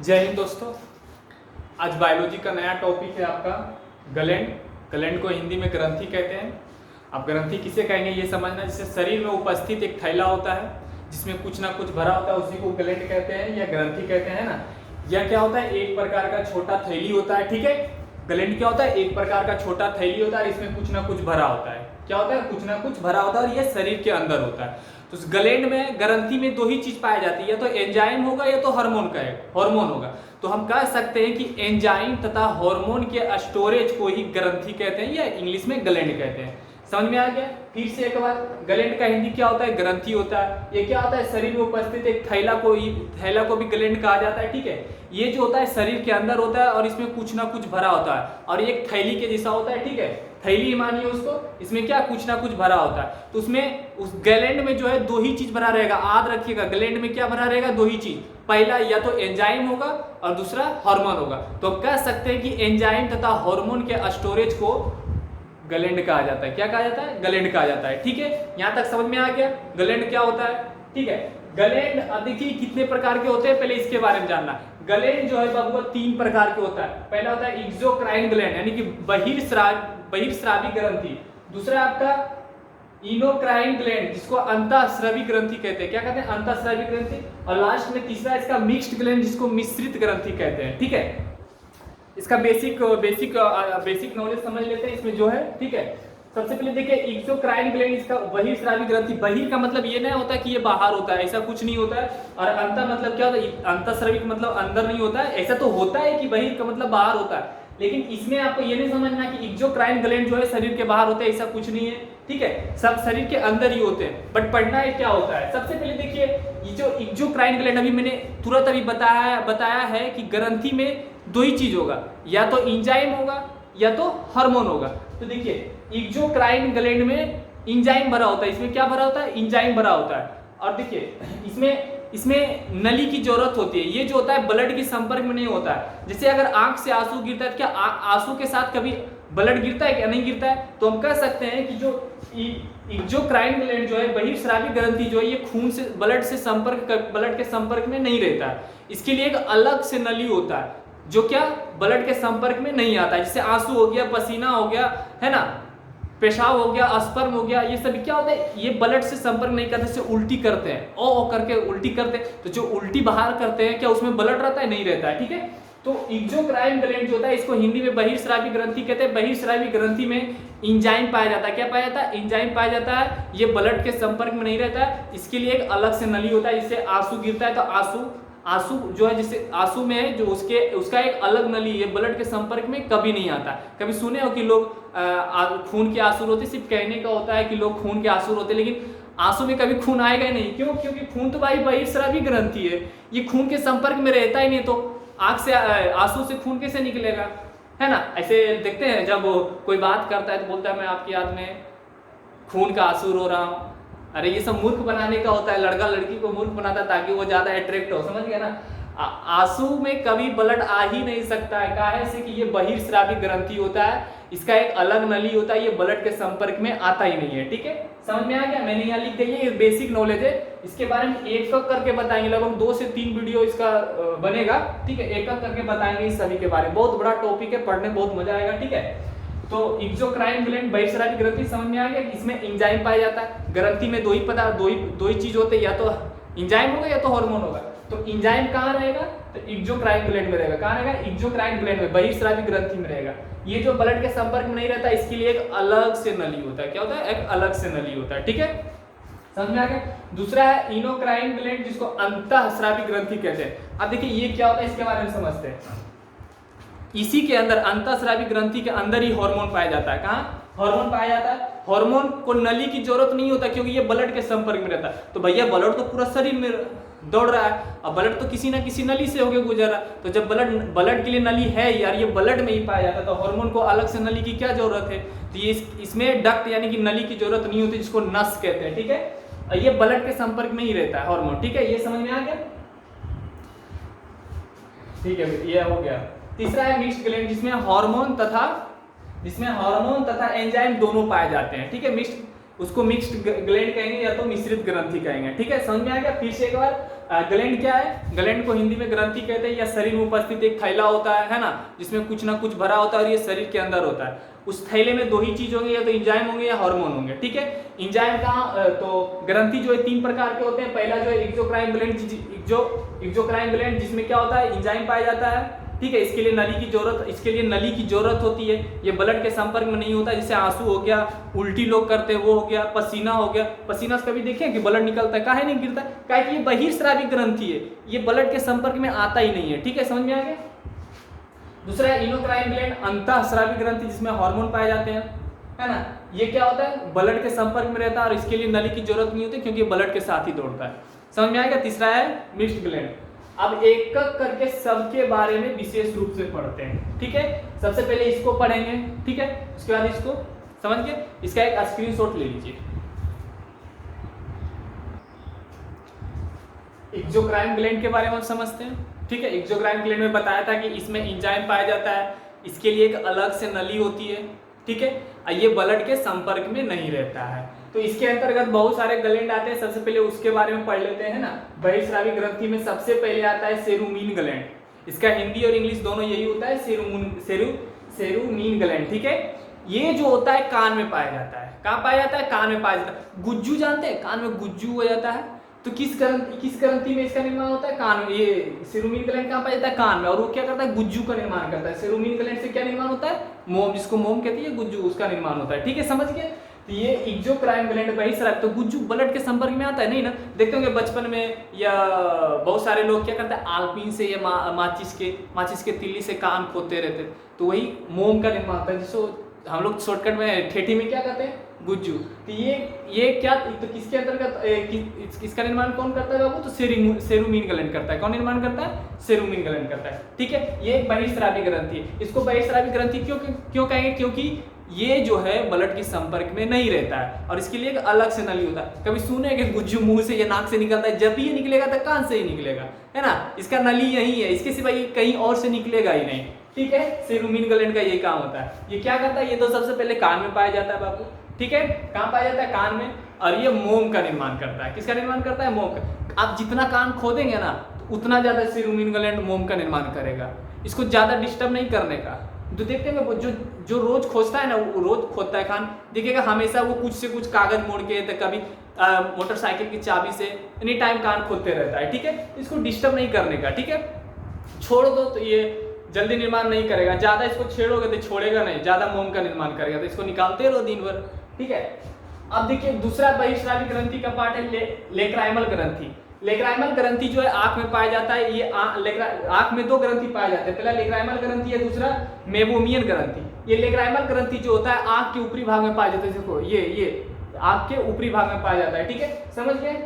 जय हिंद दोस्तों। आज बायोलॉजी का नया टॉपिक है आपका गलैंड। गलैंड को हिंदी में ग्रंथि कहते हैं। आप ग्रंथि किसे कहेंगे ये समझना। जिससे शरीर में उपस्थित एक थैला होता है जिसमें कुछ ना कुछ भरा होता है, उसी को गलैंड कहते हैं या ग्रंथि कहते हैं ना। यह क्या होता है, एक प्रकार का छोटा थैली होता है। ठीक है, गलैंड क्या होता है, एक प्रकार का छोटा थैली होता है, इसमें कुछ ना कुछ भरा होता है। क्या होता है, कुछ ना कुछ भरा होता है और यह शरीर के अंदर होता है। तो उस गलैंड में, ग्रंथि में दो ही चीज पाई जाती है, या तो एंजाइम होगा या तो हार्मोन होगा। तो हम कह सकते हैं कि एंजाइम तथा हार्मोन के स्टोरेज को ही ग्रंथि कहते हैं या इंग्लिश में गलैंड कहते हैं। समझ में आ गया। फिर से एक बार, गलैंड का हिंदी क्या होता है, ग्रंथि होता है। ये क्या होता है, शरीर में उपस्थित एक थैला को भी गलैंड कहा जाता है। ठीक है, ये जो होता है शरीर के अंदर होता है और इसमें कुछ ना कुछ भरा होता है और एक थैली के जैसा होता है। ठीक है, थैली मानिए उसको, इसमें क्या कुछ ना कुछ भरा होता है। तो उसमें उस गलैंड में जो है दो ही चीज भरा रहेगा। याद रखिएगा, गलैंड में क्या भरा रहेगा, दो ही चीज। पहला या तो एंजाइम होगा और दूसरा हार्मोन होगा। तो कह सकते हैं कि एंजाइम तथा हार्मोन के स्टोरेज को गलैंड कहा जाता है। क्या कहा जाता है, गलैंड कहा जाता है। ठीक है, यहां तक समझ में आ गया गलैंड क्या होता है। ठीक है, गलैंड देखिए कितने प्रकार के होते हैं, पहले इसके बारे में जानना। गलैंड जो है बाबू तीन प्रकार के होता है। पहला होता है एक्सोक्राइन ग्लैंड यानी कि बहिर्स्रावी ग्रंथि। दूसरा आपका इनोक्राइन ग्लैंड जिसको अंतःस्रावी ग्रंथि कहते हैं। क्या कहते हैं, अंतःस्रावी ग्रंथि। और लास्ट में तीसरा इसका मिक्स्ड ग्लैंड जिसको मिश्रित ग्रंथि कहते हैं। ठीक है, इसका बेसिक नॉलेज समझ लेते हैं इसमें जो है। ठीक है, सबसे पहले देखिए एक्सोक्राइन ग्लैंड, इसका बहिर्स्रावी ग्रंथि। बहिर का मतलब ये नहीं होता कि ये बाहर होता है, ऐसा कुछ नहीं होता है। और अंत मतलब क्या होता है, अंतःस्रावी का मतलब अंदर नहीं होता है। ऐसा तो होता है कि बहिर का मतलब बाहर होता है, लेकिन इसमें आपको ये नहीं समझना कि एक्सोक्राइन ग्लैंड जो है शरीर के बाहर होते हैं, ऐसा कुछ नहीं है। ठीक है, सब शरीर के अंदर ही होते हैं। बट पढ़ना है क्या होता है। सबसे पहले देखिए ये जो एक्सोक्राइन ग्लैंड अभी मैंने तुरंत अभी बताया है कि ग्रंथि में दो ही चीज होगा, या तो एंजाइम होगा या तो हार्मोन होगा। तो देखिए एक्सोक्राइन ग्लैंड में एंजाइम भरा होता है। इसमें क्या भरा होता है, एंजाइम भरा होता है। और देखिए इसमें नली की जरूरत होती है। ये जो होता है ब्लड के संपर्क में नहीं होता है। जैसे अगर आंख से आंसू गिरता है तो क्या आंसू के साथ कभी ब्लड गिरता है क्या, नहीं गिरता है। तो हम कह सकते हैं कि जो एक्सोक्राइन ग्लैंड जो है, बहिर्स्रावी ग्रंथि जो है, ये खून से ब्लड के संपर्क में नहीं रहता है। इसके लिए एक अलग से नली होता है जो क्या ब्लड के संपर्क में नहीं आता है। जैसे आंसू हो गया, पसीना हो गया, है ना, पेशाब हो गया, स्पर्म हो गया, ये सभी क्या होता है, ये ब्लड से संपर्क नहीं करते, से उल्टी करते हैं, ओ करके उल्टी करते हैं। तो जो उल्टी बाहर करते हैं क्या उसमें ब्लड रहता है, नहीं रहता है। ठीक है, तो एक्सोक्राइन ग्लैंड जो होता है इसको हिंदी में बहिर्स्रावी ग्रंथि कहते हैं। बहिर्स्रावी ग्रंथि में एंजाइम पाया जाता है। क्या पाया जाता है, एंजाइम पाया जाता है। ये ब्लड के संपर्क में नहीं रहता है। इसके लिए एक अलग से नली होता है। जिससे आंसू गिरता है तो आंसू जो है, जिससे आंसू में है जो उसका एक अलग नली है, ब्लड के संपर्क में कभी नहीं आता। कभी सुने हो कि लोग खून के आंसू रोते, सिर्फ कहने का होता है कि लोग खून के आंसू रोते, लेकिन आंसू में कभी खून आएगा ही नहीं। क्यों, क्योंकि खून तो भाई बहिर्स्रावी ग्रंथि है, ये खून के संपर्क में रहता ही नहीं। तो आंख से आंसू से खून कैसे निकलेगा, है ना। ऐसे देखते हैं जब कोई बात करता है तो बोलता है मैं आपकी याद में खून का आंसू रो रहा हूँ। अरे ये सब मूर्ख बनाने का होता है, लड़का लड़की को मूर्ख बनाता है ताकि वो ज्यादा अट्रैक्ट हो, समझ गया ना। आंसू में कभी ब्लड आ ही नहीं सकता है। काहे से कि ये बहिर्स्रावी ग्रंथि होता है, इसका एक अलग नली होता है, ये ब्लड के संपर्क में आता ही नहीं है। ठीक है, समझ में आ गया। मैंने यहाँ लिख दिया, ये बेसिक नॉलेज है। इसके बारे में एक करके बताएंगे, लगभग 2 से 3 वीडियो इसका बनेगा। ठीक है, एक करके बताएंगे इस सभी के बारे में। बहुत बड़ा टॉपिक है, पढ़ने में बहुत मजा आएगा। ठीक है, तो एक्सोक्राइन ग्लैंड बहिर्स्रावी ग्रंथि समझ में आ गया कि इसमें एंजाइम पाया जाता है। ग्रंथि में दो ही चीज होते हैं, या तो एंजाइम होगा या तो हार्मोन होगा। तो एंजाइम कहाँ रहेगा, तो एक्सोक्राइन ग्लैंड में रहेगा। कहाँ रहेगा, एक्सोक्राइन ग्लैंड में, बहिर्स्रावी ग्रंथि में रहेगा। ये जो ब्लड के संपर्क में नहीं रहता, इसके लिए एक अलग से नली होता है। क्या होता है, एक अलग से नली होता है। ठीक है, समझ में आ गया। दूसरा है इनोक्राइन ग्लैंड जिसको अंतःस्रावी ग्रंथि कहते हैं। अब देखिए ये क्या होता है, इसके बारे में समझते हैं। इसी के अंदर अंतःस्रावी ग्रंथि के अंदर ही हार्मोन पाया जाता है। कहाँ हार्मोन पाया जाता है। हार्मोन को नली की जरूरत नहीं होता क्योंकि ये ब्लड के संपर्क में रहता है। तो भैया ब्लड तो पूरा शरीर में दौड़ रहा है, और ब्लड तो किसी ना किसी नली से होके गुजर रहा है। तो जब ब्लड के लिए नली है यार, ये ब्लड में ही पाया जाता है, तो हार्मोन को अलग से नली की क्या जरूरत है। तो ये इसमें डक्ट यानी कि नली की जरूरत नहीं होती, जिसको नस कहते हैं। ठीक है, और ये ब्लड के संपर्क में ही रहता है हार्मोन। ठीक है, ये समझ में आ गया। ठीक है, ये हो गया। तीसरा है मिक्स्ड ग्लैंड जिसमें हार्मोन तथा एंजाइम दोनों पाए जाते हैं। ठीक है, मिक्स्ड उसको मिक्स्ड ग्लैंड कहेंगे या तो मिश्रित ग्रंथि कहेंगे। ठीक है, समझ में आ गया? फिर से एक बार, ग्लैंड क्या है? ग्लैंड को हिंदी में ग्रंथि कहते हैं, या शरीर में उपस्थित एक थैला होता है ना, जिसमें कुछ ना कुछ भरा होता है और ये शरीर के अंदर होता है। उस थैले में दो ही चीज होंगे, या तो एंजाइम होंगे या हार्मोन होंगे। ठीक है, एंजाइम कहाँ, तो ग्रंथि जो है 3 प्रकार के होते हैं। पहला जो है एक्सोक्राइन ग्लैंड, एक्सोक्राइन ग्लैंड जिसमें क्या होता है, एंजाइम पाया जाता है। ठीक है, इसके लिए नली की जरूरत होती है। ये ब्लड के संपर्क में नहीं होता, जैसे आंसू हो गया, उल्टी लोग करते हैं वो हो गया, पसीना हो गया। पसीना से कभी देखें कि ब्लड निकलता है? काहे नहीं गिरता? काहे कि ये बहिर्स्रावी ग्रंथि है, ये ब्लड के संपर्क में आता ही नहीं है। ठीक है, समझ में आ गया? दूसरा है इनोक्राइन ग्लैंड, अंतःस्रावी ग्रंथि जिसमें हार्मोन पाए जाते हैं, है ना। ये क्या होता है? ब्लड के संपर्क में रहता है और इसके लिए नली की जरूरत नहीं होती, क्योंकि ब्लड के साथ ही दौड़ता है। समझ में आएगा? तीसरा है मिक्स्ड ग्लैंड। अब एक एक करके सबके बारे में विशेष रूप से पढ़ते हैं। ठीक है, सबसे पहले इसको पढ़ेंगे। ठीक है, उसके बाद इसको समझ के इसका एक स्क्रीनशॉट ले लीजिए। एक्सोक्राइन ग्लैंड के बारे में हम समझते हैं। ठीक है, एक्सोक्राइन ग्लैंड में बताया था कि इसमें एंजाइम पाया जाता है, इसके लिए एक अलग से नली होती है। ठीक है, ये ब्लड के संपर्क में नहीं रहता है। तो इसके अंतर्गत बहुत सारे ग्लैंड आते हैं, सबसे पहले उसके बारे में पढ़ लेते हैं ना। बहिर्स्रावी ग्रंथि में सबसे पहले आता है सेरुमीन ग्लैंड। इसका हिंदी और इंग्लिश दोनों यही होता है, सेरुमीन ग्लैंड। ठीक है, ये जो होता है कान में पाया जाता है। कहाँ पाया जाता है? कान में पाया जाता है। गुज्जू जानते हैं? कान में गुज्जू हो जाता है, तो किस ग्रंथि में इसका निर्माण होता है? कान में। ये सेरुमीन ग्लैंड कहाँ पाया जाता है? कान में। और वो क्या करता है? गुज्जू का निर्माण करता है। सेरुमीन ग्लैंड से क्या निर्माण होता है? मोम, जिसको मोम कहती है, गुज्जू, उसका निर्माण होता है। ठीक है, समझ गए? तो ये एक्सोक्राइन ग्लैंड बहिर्स्रावी, तो गुज्जू ब्लड के संपर्क में आता है नहीं ना। देखते होंगे बचपन में, या बहुत सारे लोग क्या करते हैं, आलपीन से या माचिस के तिल्ली से कान खोदते रहते, तो वही मोम का निर्माण होता है, जिसको हम लोग शॉर्टकट में ठेठी में क्या कहते हैं? गुज्जू। तो ये क्या, तो किसके अंतर्गत इसका निर्माण कौन करता है बाबू? तो सेरुमीन ग्लैंड करता है। कौन निर्माण करता है? सेरुमीन ग्लैंड करता है। ठीक है, ये एक बहिर्स्रावी ग्रंथि है। इसको बहिर्स्रावी ग्रंथि क्यों कहेंगे? क्योंकि ये जो है ब्लड के संपर्क में नहीं रहता है और इसके लिए एक अलग से नली होता है। कभी सुने कि गुज्जू मुंह से या नाक से निकलता है? जब भी ये निकलेगा तो कान से ही निकलेगा, है ना। इसका नली यही है, इसके सिवा ये कहीं और से निकलेगा ही नहीं। ठीक है, सेरुमीन ग्लैंड का यही काम होता है। ये क्या करता है? ये तो सबसे पहले कान में पाया जाता है बाबू। ठीक है, कहाँ पाया जाता है? कान में। और ये मोम का निर्माण करता है। किसका निर्माण करता है? मोम का। आप जितना कान खोदेंगे ना, तो उतना ज्यादा सेरुमीन ग्लैंड मोम का निर्माण करेगा। इसको ज्यादा डिस्टर्ब नहीं करने का। तो देखते हैं वो जो रोज खोजता है ना, वो रोज खोदता है कान, देखिएगा हमेशा वो कुछ से कुछ कागज मोड़ के, तो कभी मोटरसाइकिल की चाबी से एनी टाइम कान खोदते रहता है। ठीक है, इसको डिस्टर्ब नहीं करने का। ठीक है, छोड़ दो तो ये जल्दी निर्माण नहीं करेगा। ज्यादा इसको छेड़ोगे तो छोड़ेगा नहीं, ज्यादा मोम का निर्माण करेगा, तो इसको निकालते रहो दिन भर। ठीक है, अब देखिए दूसरा बहिर्स्रावी ग्रंथि का पार्ट है लेक्राइमल ग्रंथि। लेक्राइमल ग्रंथि जो है आंख में पाया जाता है। ये आंख में 2 ग्रंथि पाए जाते हैं, पहला लेक्राइमल ग्रंथि है, दूसरा मेबोमियन ग्रंथि। ये लेक्राइमल ग्रंथि जो होता है आंख के ऊपरी भाग में पाया जाता है। देखो ये आंख के ऊपरी भाग में पाया जाता है। ठीक है, समझ गए?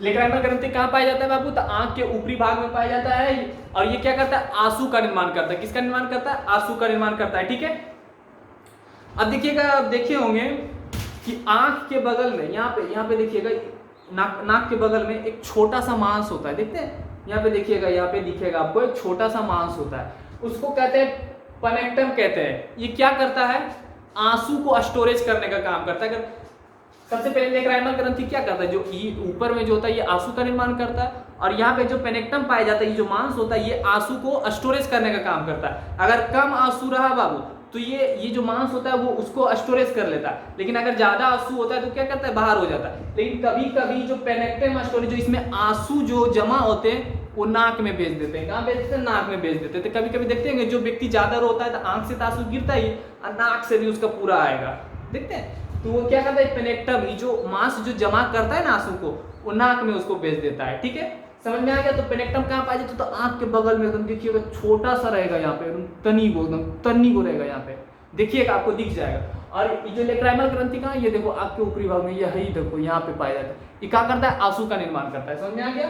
लेक्राइमल ग्रंथि कहाँ पाया जाता है बाबू? तो आंख के ऊपरी भाग में पाया जाता है। और ये क्या करता है? आंसू का निर्माण करता है। किसका निर्माण करता है? आंसू का निर्माण करता है। ठीक है, अब देखिएगा, आप देखे होंगे कि आंख के बगल में यहाँ पे देखिएगा, नाक के बगल में एक छोटा सा मांस होता है। देखते हैं, यहाँ पे देखिएगा, यहाँ पे दिखेगा आपको एक छोटा सा मांस होता है, उसको कहते हैं पनेक्टम कहते हैं। ये क्या करता है? आंसू को स्टोरेज करने का काम करता है। अगर सबसे पहले लेक्राइमल ग्रंथि क्या करता है? जो ऊपर में जो होता है ये आंसू का निर्माण करता है, और यहाँ पे जो पेनेक्टम पाया जाता है, ये जो मांस होता है, ये आंसू को स्टोरेज करने का काम करता है। अगर कम आंसू रहा बाबू, तो ये जो मांस होता है वो उसको स्टोरेज कर लेता है, लेकिन अगर ज्यादा आंसू होता है तो क्या करता है? बाहर हो जाता है। लेकिन कभी कभी जो पेनेक्टम स्टोरेज, जो इसमें आंसू जो जमा होते हैं, वो नाक में भेज देते हैं। कहाँ भेज देते हैं? नाक में भेज देते हैं। तो कभी कभी देखते हैं जो व्यक्ति ज्यादा रोता है तो आंख से तो आंसू गिरता ही, और नाक से भी उसका पूरा आएगा। देखते हैं, तो वो क्या करता है? पेनेक्टम, जो मांस जो जमा करता है ना आंसू को, वो नाक में उसको भेज देता है। ठीक है, समझ में आ गया? तो पेनेक्टम कहाँ पाया जाता है? तो आंख के बगल में एकदम देखिएगा, छोटा सा रहेगा यहाँ पे, एकदम तनी को रहेगा यहाँ पे, देखिएगा आपको दिख जाएगा। और ये जो लेक्राइमल ग्रंथि कहाँ? ये देखो आंख के ऊपरी भाग में, यही देखो यहाँ पे पाया जाता है। ये क्या करता है? आंसू का निर्माण करता है। समझ में आ गया?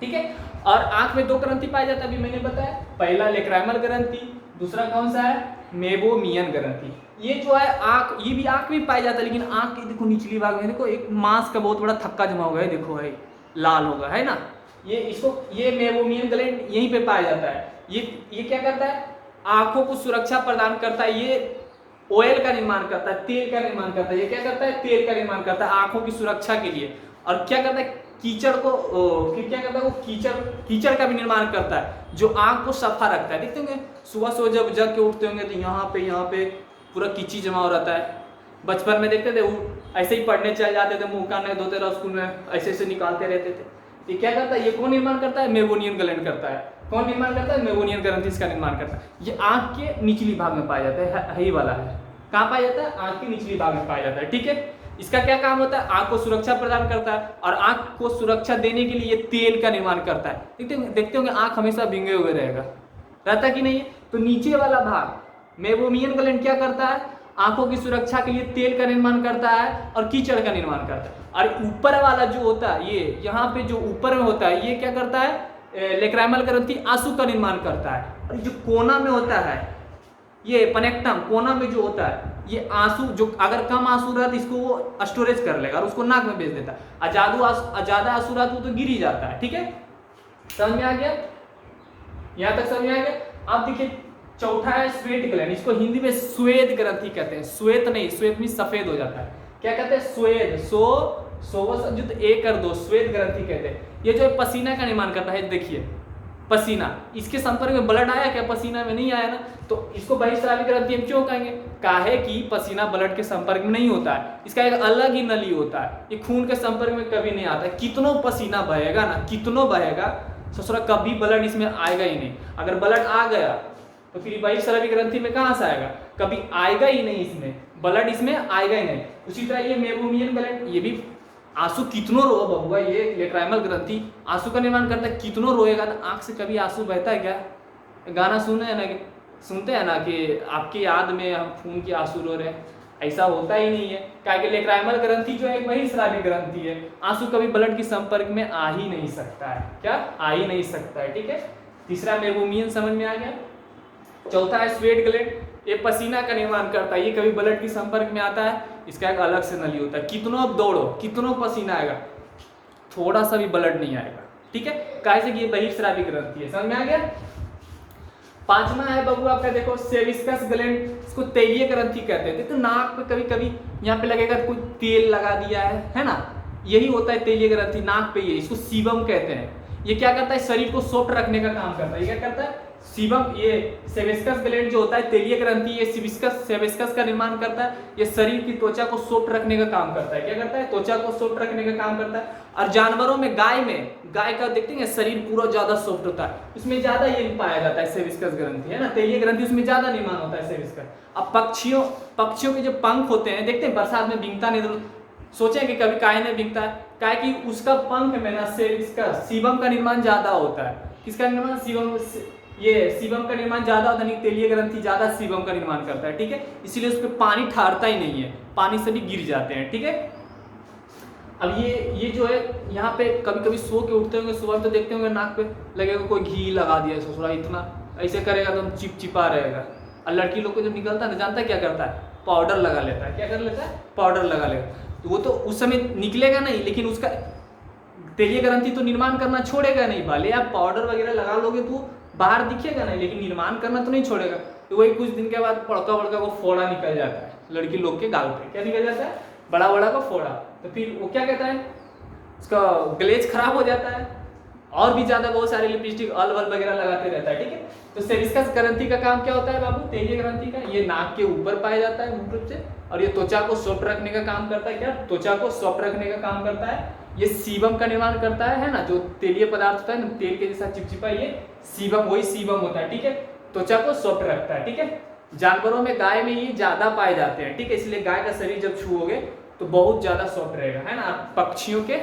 ठीक है, और आंख में 2 ग्रंथि पाया जाता है, अभी मैंने बताया। पहला लेक्राइमल ग्रंथि, दूसरा कौन सा है? मेबोमियन ग्रंथि। ये जो है आंख, ये भी आंख में पाया जाता है, लेकिन आंख के देखो निचली भाग में देखो एक मांस का बहुत बड़ा थक्का जमा होगा है, देखो है लाल होगा, है ना। ये मेबोमियन ग्लैंड यहीं पे पाया जाता है। ये क्या करता है? आंखों को सुरक्षा प्रदान करता है। ये ऑयल का निर्माण करता है, तेल का निर्माण करता है। ये क्या करता है? तेल का निर्माण करता है आंखों की सुरक्षा के लिए। और क्या करता है? कीचड़ को क्या करता है? वो कीचड़ का भी निर्माण करता है जो आंख को सफा रखता है। देखते होंगे सुबह सुबह जब जग के उठते होंगे तो यहाँ पे पूरा कीची जमा हो रहता है। बचपन में देखते थे ऐसे ही पढ़ने चले जाते थे, मुंह कान नहीं धोते रहो, स्कूल में ऐसे निकालते रहते थे। ये क्या करता है? ये कौन निर्माण करता है? मेबोनियन ग्लैंड करता है। कौन निर्माण करता है? मेबोनियन ग्रंथि इसका निर्माण करता है। ये आंख के निचली भाग में पाया जाता है, यही वाला है। कहाँ पाया जाता है? आंख के निचली भाग में पाया जाता है। ठीक है, इसका क्या काम होता है? आंख को सुरक्षा प्रदान करता है और आंख को सुरक्षा देने के लिए ये तेल का निर्माण करता है। देखते होंगे आंख हमेशा भींगे हुए रहेगा, रहता कि नहीं है? तो नीचे वाला भाग मेबोनियन ग्लैंड क्या करता है? आंखों की सुरक्षा के लिए तेल का निर्माण करता है और कीचड़ का निर्माण करता है। और ऊपर वाला जो होता है, ये यहाँ पे जो ऊपर में होता है, ये क्या करता है? लेक्राइमल ग्रंथि आंसू का निर्माण करता है। और जो कोना में होता है, ये पनेक्टम कोना में जो होता है, ये आंसू जो अगर कम आंसू रहता इसको वो स्टोरेज कर लेगा और उसको नाक में भेज देता है। ज्यादा आंसू रहता तो गिर ही जाता है। ठीक है, समझ में आ गया? यहां तक समझ में आ गया? अब देखिए चौथा है श्वेत ग्लैंड। इसको हिंदी में श्वेत ग्रंथि कहते हैं। श्वेत नहीं, श्वेत में सफेद हो जाता है। क्या कहते हैं? श्वेत। युक्त एक कर दो, श्वेत ग्रंथि कहते हैं। ये जो पसीना का निर्माण करता है, देखिए पसीना, इसके संपर्क में ब्लड आया क्या? पसीना में नहीं आया ना, तो इसको बहिस्रावी ग्रंथि हम क्यों कहेंगे? काहे कि पसीना ब्लड के संपर्क में नहीं होता है, इसका एक अलग ही नली होता है, ये खून के संपर्क में कभी नहीं आता है। कितनों पसीना बहेगा ना, कितनों बहेगा, ससुरा कभी ब्लड इसमें आएगा ही नहीं। अगर ब्लड आ गया तो फिर बहिस्रावी ग्रंथि में कहाँ से आएगा? कभी आएगा ही नहीं, इसमें ब्लड इसमें आएगा ही नहीं। उसी तरह ये मेबोनियन ग्लैंड, ये भी आंसू कितनों रो बबुआ, ये लेक्राइमल ग्रंथि आंसू का निर्माण करता है। कितनों रोएगा ना, आंख से कभी आंसू बहता है क्या? गाना सुनते हैं ना कि आपकी याद में हम खून के आंसू रो रहे हैं, ऐसा होता ही नहीं है। क्या कि लेक्राइमल ग्रंथि जो है बहिस्रावी ग्रंथि है, आंसू कभी ब्लड के संपर्क में आ ही नहीं सकता है। क्या? आ ही नहीं सकता है। ठीक है, तीसरा मेबोनियन समझ में आ गया। चौथा है श्वेत ग्लैंड, ये पसीना का निर्माण करता है, ये कभी ब्लड के संपर्क में आता है, इसका एक अलग से नली होता है। कितनों अब दौड़ो, कितनों पसीना आएगा, थोड़ा सा भी ब्लड नहीं आएगा। ठीक है, कैसे कि ये बहिस्रावी ग्रंथि है। समझ में आ गया? पांचवा है बबू आपका, देखो सेविस्कस ग्लैंड, इसको तेलीय ग्रंथि कहते हैं। तो नाक पे कभी कभी यहाँ पे लगेगा कोई तेल लगा दिया है ना, यही होता है तेलीय ग्रंथि नाक पे। ये इसको सीबम कहते हैं। ये क्या करता है? शरीर को सॉफ्ट रखने का काम करता है। ये क्या करता है? सीबम। ये सेविस्कस ग्लैंड जो होता है तेलीय ग्रंथि, ये सेविस्कस का निर्माण करता है। ये शरीर की त्वचा को सॉफ्ट रखने का काम करता है। क्या करता है? त्वचा को सॉफ्ट रखने का काम करता है। और जानवरों में, गाय का देखते हैं शरीर पूरा ज्यादा सॉफ्ट होता है, उसमें ज्यादा ये पाया जाता है सेविस्कस ग्रंथि, है ना, तेलीय ग्रंथि, उसमें ज्यादा निर्माण होता है सेविस्कस। अब पक्षियों के जो पंख होते हैं, देखते हैं बरसात में भीगता नहीं, तो सोचें कि कभी काहे नहीं भीगता है? काहे कि उसका पंख में ना सेविस्कस सीबम का निर्माण ज्यादा होता है। किसका निर्माण? सीबम का निर्माण ज्यादा होता है, तेलीय ग्रंथि ज्यादा सीबम का निर्माण करता है। ठीक है, इसीलिए उस पर पानी ठहरता ही नहीं है, पानी से भी गिर जाते हैं। ठीक है, अब ये जो है यहाँ पे कभी कभी सो के उठते होंगे सुबह, तो देखते होंगे नाक पे लगेगा कोई घी लगा दिया ससुरा, इतना ऐसे करेगा तो चिपचिपा रहेगा। और लड़की लोग को जब निकलता है ना, जानता है क्या करता है? पाउडर लगा लेता है। क्या कर लेता है? पाउडर लगा लेगा। तो वो तो उस समय निकलेगा नहीं, लेकिन उसका तेलीय ग्रंथि तो निर्माण करना छोड़ेगा नहीं। भले आप पाउडर वगैरह लगा लोगे तो बाहर दिखेगा नहीं, लेकिन निर्माण करना तो नहीं छोड़ेगा। तो वही कुछ दिन के बाद बड़का को फोड़ा निकल जाता है लड़की लोग के गाल पे। क्या निकल जाता है? बड़ा को फोड़ा। तो फिर वो क्या कहता है? उसका ग्लेज खराब हो जाता है, और भी ज्यादा बहुत सारे लिपस्टिक ऑल वगैरह लगाते रहता है। ठीक है, तो सेविस्कस ग्रंथि का काम क्या होता है बाबू? तेलीय ग्रंथि का ये नाक के ऊपर पाया जाता है मुख्य रूप से, और ये त्वचा को सॉफ्ट रखने का काम करता है। क्या? त्वचा को सॉफ्ट रखने का काम करता है। ये सीबम का निर्माण करता है ना, जो तेलीय पदार्थ होता है ना, तेल के जैसा चिपचिपा, ये सीबम, वही सीबम होता है। ठीक है, त्वचा को सॉफ्ट रखता है। ठीक है, जानवरों में, गाय में ये ज्यादा पाए जाते हैं। ठीक है, इसलिए गाय का शरीर जब छुओगे तो बहुत ज्यादा सॉफ्ट रहेगा, है ना, पक्षियों के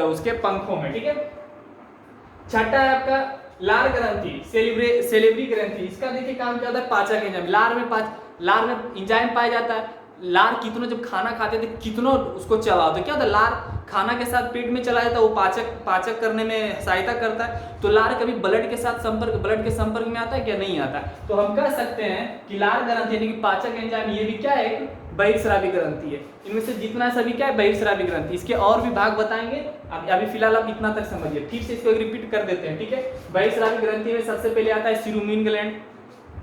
उसके पंखों में। ठीक है, छठा है आपका लार ग्रंथि, सेलेब्री ग्रंथि। इसका देखिए काम क्या होता है? पाचक एंजाइम। लार में एंजाइम पाया जाता है। लार कितनों जब खाना खाते थे कितनों उसको चबाओ, तो क्या होता है? लार खाना के साथ पेट में चला जाता है, वो पाचक करने में सहायता करता है। तो लार कभी ब्लड के संपर्क में आता है क्या? नहीं आता। तो हम कह सकते हैं कि लार ग्रंथि यानी कि पाचक एंजाइम, ये भी क्या है? एक बहिस्रावी ग्रंथि है। इनमें से जितना सभी क्या है? बहिस्रावी ग्रंथि। इसके और भी भाग बताएंगे, अभी फिलहाल आप इतना तक समझिए। फिर से इसको रिपीट कर देते हैं। ठीक है, बहिस्रावी ग्रंथि में सबसे पहले आता है सिरुमिन ग्लैंड,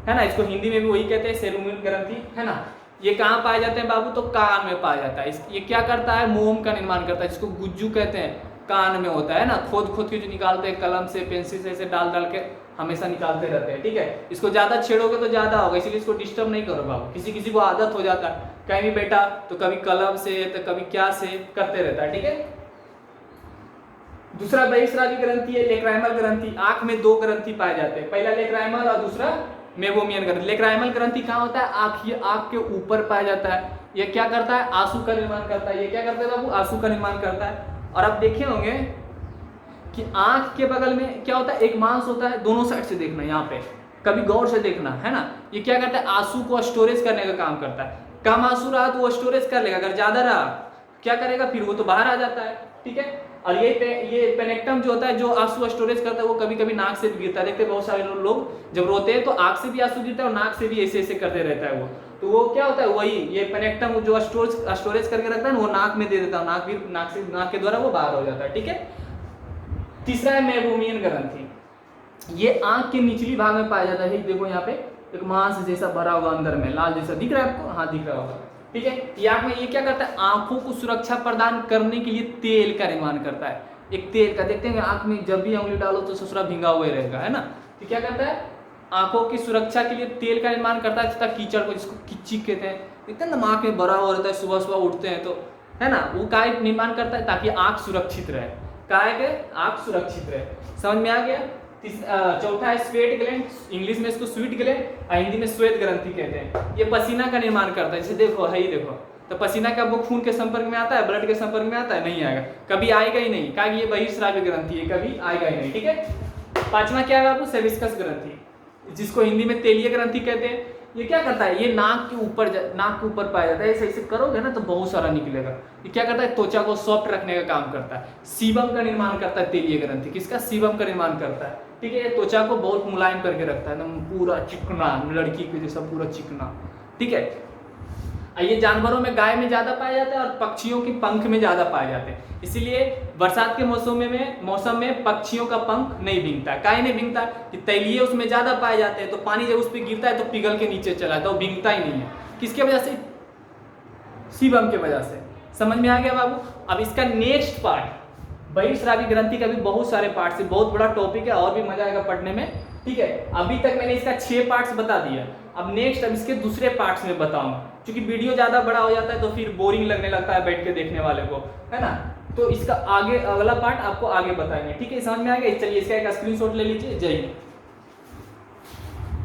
है ना। इसको हिंदी में भी वही कहते हैं सेरुमिन ग्रंथि, है ना। ये कहाँ पाए जाते हैं बाबू, तो कान में पाया जाता है। ये क्या करता है, मोम का निर्माण करता है, जिसको गुज्जू कहते हैं, कान में होता है ना। खोद के जो निकालते हैं कलम से, पेंसिल से, ऐसे डाल के हमेशा निकालते रहते हैं, ठीक है। इसको ज्यादा छेड़ोगे तो ज्यादा होगा, इसलिए इसको डिस्टर्ब नहीं करो बाबू। किसी किसी को आदत हो जाता है कहीं भी बैठा तो कभी कलम से तो कभी क्या से करते रहता है, ठीक है। दूसरा बहिस्रावी ग्रंथि है लेक्राइमल ग्रंथि। आंख में दो ग्रंथि पाए जाते हैं, पहला लेक्राइमल और दूसरा मेबोमियन ग्रंथि। लेक्राइमल ग्रंथि कहाँ होता है, आंख के ऊपर पाया जाता है। ये क्या करता है, आंसू का निर्माण करता है। ये क्या करता है बाबू, आंसू का निर्माण करता है। और आप देखे होंगे कि आंख के बगल में क्या होता है, एक मांस होता है, दोनों साइड से देखना, यहाँ पे कभी गौर से देखना, है ना। ये क्या करता है, आंसू को स्टोरेज करने का काम करता है। कम आंसू रहा तो वो स्टोरेज कर लेगा, अगर ज्यादा रहा क्या करेगा, फिर वो तो बाहर आ जाता है, ठीक है। और ये पेनेक्टम जो होता है, जो आंसू स्टोरेज करता है, वो कभी कभी नाक से भी गिरता है। देखते हैं बहुत सारे लोग जब रोते हैं तो आंख से भी आंसू गिरता है और नाक से भी ऐसे ऐसे करते रहता है वो। तो वो क्या होता है, वही ये पेनेक्टम जो स्टोरेज करके रखता है वो नाक में दे देता है, नाक के द्वारा वो बाहर हो जाता है, ठीक है। तीसरा है मेबोमियन ग्रंथि। ये आंख के निचली भाग में पाया जाता है। देखो यहाँ पे एक मांस जैसा भरा हुआ अंदर में, लाल जैसा दिख रहा है आपको, हाँ दिख रहा होगा, ठीक है। ये आंख में ये क्या करता है, आंखों को सुरक्षा प्रदान करने के लिए तेल का निर्माण करता है। एक तेल का, देखते हैं आंख में जब भी उंगली डालो तो ससुरा भिंगा हुआ रहेगा, है ना। तो क्या करता है, आंखों की सुरक्षा के लिए तेल का निर्माण करता है, तथा कीचड़ को, जिसको किच्ची कहते हैं, देखते हैं ना आंख में भरा हुआ रहता है, सुबह सुबह उठते हैं तो, है ना, वो काय निर्माण करता है ताकि आंख सुरक्षित रहे, काय के आंख सुरक्षित रहे। समझ में आ गया। चौथा है स्वेट ग्लैंड, इंग्लिश में इसको स्वीट ग्लैंड, हिंदी में श्वेत ग्रंथि कहते हैं। ये पसीना का निर्माण करता है, जैसे देखो है ही, देखो तो पसीना का वो खून के संपर्क में आता है, ब्लड के संपर्क में आता है, नहीं आएगा, कभी आएगा ही नहीं, क्या ये बहिस्रावी ग्रंथि है, कभी आएगा ही नहीं, ठीक है। पांचवा क्या है बाबू, सेविस्कस ग्रंथि, जिसको हिंदी में तेलीय ग्रंथि कहते हैं। ये क्या करता है, ये नाक के ऊपर पाया जाता है, ऐसे ऐसे करोगे ना तो बहुत सारा निकलेगा। ये क्या करता है, त्वचा को सॉफ्ट रखने का काम करता है। सीबम का निर्माण करता है तेलीय ग्रंथि, किसका, सीबम का निर्माण करता है, ठीक है। त्वचा को बहुत मुलायम करके रखता है, एकदम पूरा चिकना, लड़की के जैसा पूरा चिकना, ठीक है। ये जानवरों में गाय में ज्यादा पाया जाता है और पक्षियों के पंख में ज्यादा पाए जाते हैं। इसीलिए बरसात के मौसम में पक्षियों का पंख नहीं भींगता। काहे नहीं भींगता, कि तैलीय उसमें ज्यादा पाए जाते हैं, तो पानी जब उस पर गिरता है तो पिघल के नीचे चला जाता है, वो भींगता ही नहीं है। किसके वजह से, सीबम के वजह से। समझ में आ गया बाबू। अब इसका नेक्स्ट पार्ट, बहिस्रावी ग्रंथि का भी बहुत सारे पार्ट से, बहुत बड़ा टॉपिक है और भी मजा आएगा पढ़ने में, ठीक है। अभी तक मैंने इसका 6 पार्ट्स बता दिया। अब नेक्स्ट अब इसके दूसरे पार्ट्स में बताऊंगा, क्योंकि वीडियो ज्यादा बड़ा हो जाता है तो फिर बोरिंग लगने लगता है बैठ के देखने वाले को, है ना। तो इसका आगे अगला पार्ट आपको आगे बताएंगे, ठीक है। समझ में आ गया। चलिए इसका एक स्क्रीनशॉट ले लीजिए। जय हिंद।